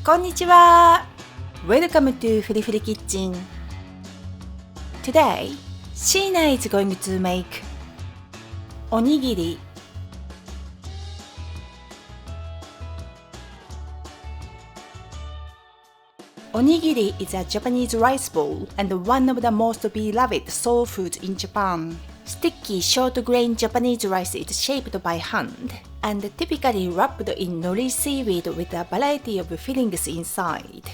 こんにちは。Welcome to フリフリキッチン。Today, Sheena is going to make おにぎり。Onigiri is a Japanese rice bowl and one of the most beloved soul foods in Japan. Sticky short-grain Japanese rice is shaped by hand and typically wrapped in Nori seaweed with a variety of fillings inside.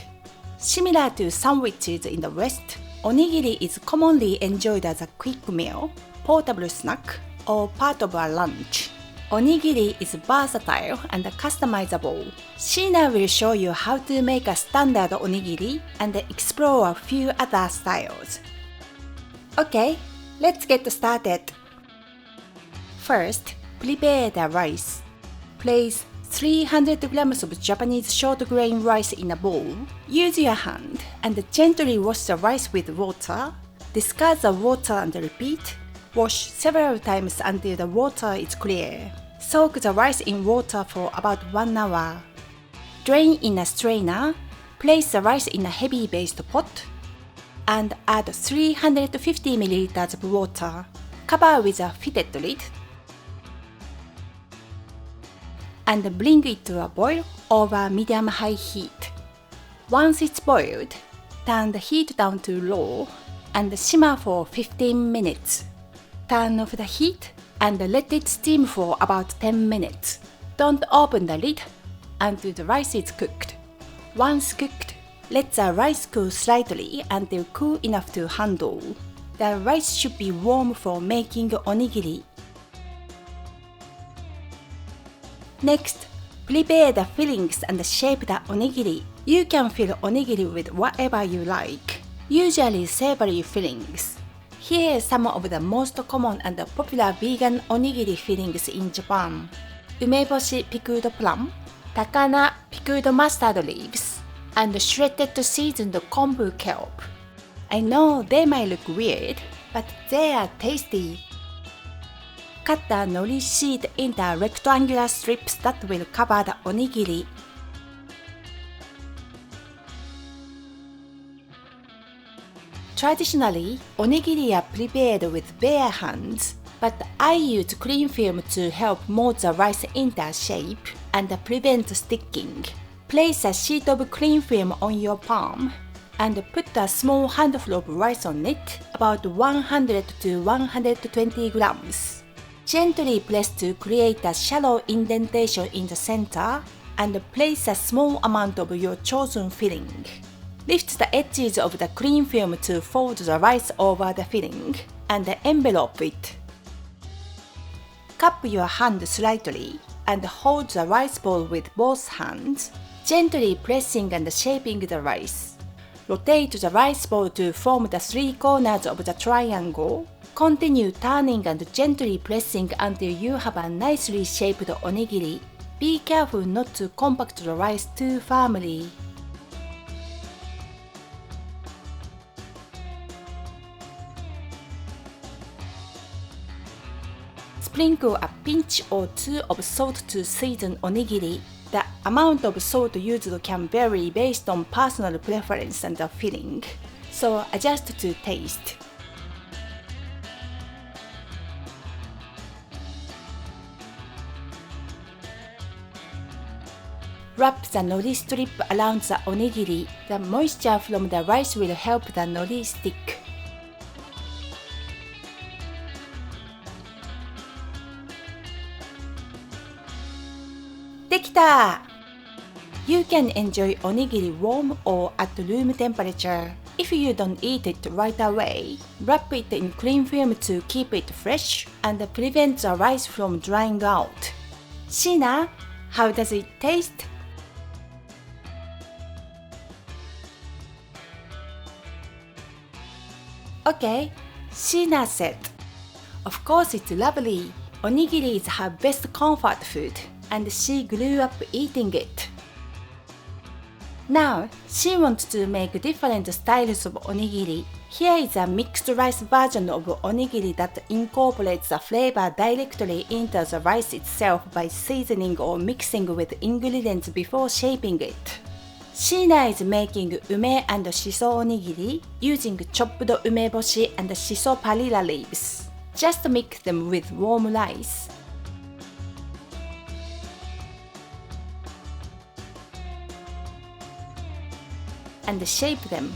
Similar to sandwiches in the West, onigiri is commonly enjoyed as a quick meal, portable snack, or part of a lunch. Onigiri is versatile and customizable. Sheena will show you how to make a standard onigiri and explore a few other styles. Okay, let's get started. First, prepare the rice. Place 300 grams of Japanese short grain rice in a bowl. Use your hand and gently wash the rice with water. Discard the water and repeat. Wash several times until the water is clear. Soak the rice in water for about 1 hour. Drain in a strainer. Place the rice in a heavy-based pot and add 350 ml of water. Cover with a fitted lid and bring it to a boil over medium-high heat. Once it's boiled, turn the heat down to low and simmer for 15 minutes. Turn off the heat and let it steam for about 10 minutes. Don't open the lid until the rice is cooked. Once cooked, let the rice cool slightly until cool enough to handle. The rice should be warm for making onigiri. Next, prepare the fillings and shape the onigiri. You can fill onigiri with whatever you like, usually savory fillings. Here are some of the most common and popular vegan onigiri fillings in Japan. Umeboshi pickled plum, takana pickled mustard leaves, and shredded seasoned kombu kelp. I know they might look weird, but they are tasty. Cut the nori seed into rectangular strips that will cover the onigiri. Traditionally, onigiri are prepared with bare hands, but I use cling film to help mold the rice into shape and prevent sticking. Place a sheet of cling film on your palm and put a small handful of rice on it, about 100 to 120 grams. Gently press to create a shallow indentation in the center and place a small amount of your chosen filling. Lift the edges of the cling film to fold the rice over the filling and envelope it. Cup your hand slightly and hold the rice ball with both hands, gently pressing and shaping the rice. Rotate the rice ball to form the three corners of the triangle. Continue turning and gently pressing until you have a nicely shaped onigiri. Be careful not to compact the rice too firmly. Sprinkle a pinch or two of salt to season onigiri. The amount of salt used can vary based on personal preference and the filling, so adjust to taste. Wrap the nori strip around the onigiri. The moisture from the rice will help the nori stick. Dekita! You can enjoy onigiri warm or at room temperature. If you don't eat it right away, wrap it in cling film to keep it fresh and prevent the rice from drying out. Sheena, how does it taste? Okay, Sheena said. Of course it's lovely. Onigiri is her best comfort food, and she grew up eating it. Now, she wants to make different styles of onigiri. Here is a mixed rice version of onigiri that incorporates the flavor directly into the rice itself by seasoning or mixing with ingredients before shaping it. Sheena is making ume and shiso onigiri using chopped umeboshi and shiso perilla leaves. Just mix them with warm rice. And shape them.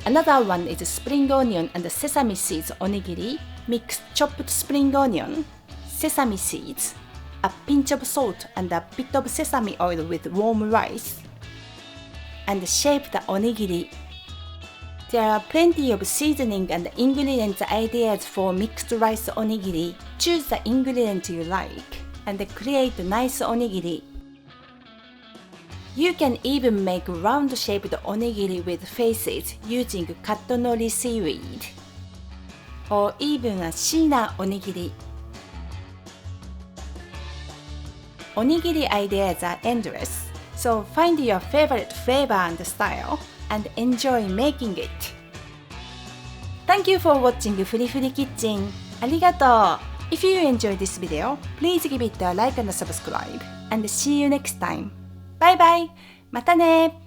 Another one is spring onion and sesame seeds onigiri. Mix chopped spring onion, sesame seeds, a pinch of salt and a bit of sesame oil with warm rice. And shape the onigiri. There are plenty of seasoning and ingredients ideas for mixed rice onigiri. Choose the ingredient you like and create a nice onigiri. You can even make round-shaped onigiri with faces using cut nori seaweed, or even a sheena onigiri. Onigiri ideas are endless, so find your favorite flavor and style and enjoy making it. Thank you for watching Furi Furi Kitchen. ありがとう. If you enjoyed this video, please give it a like and subscribe, and see you next time. バイバイ。またね。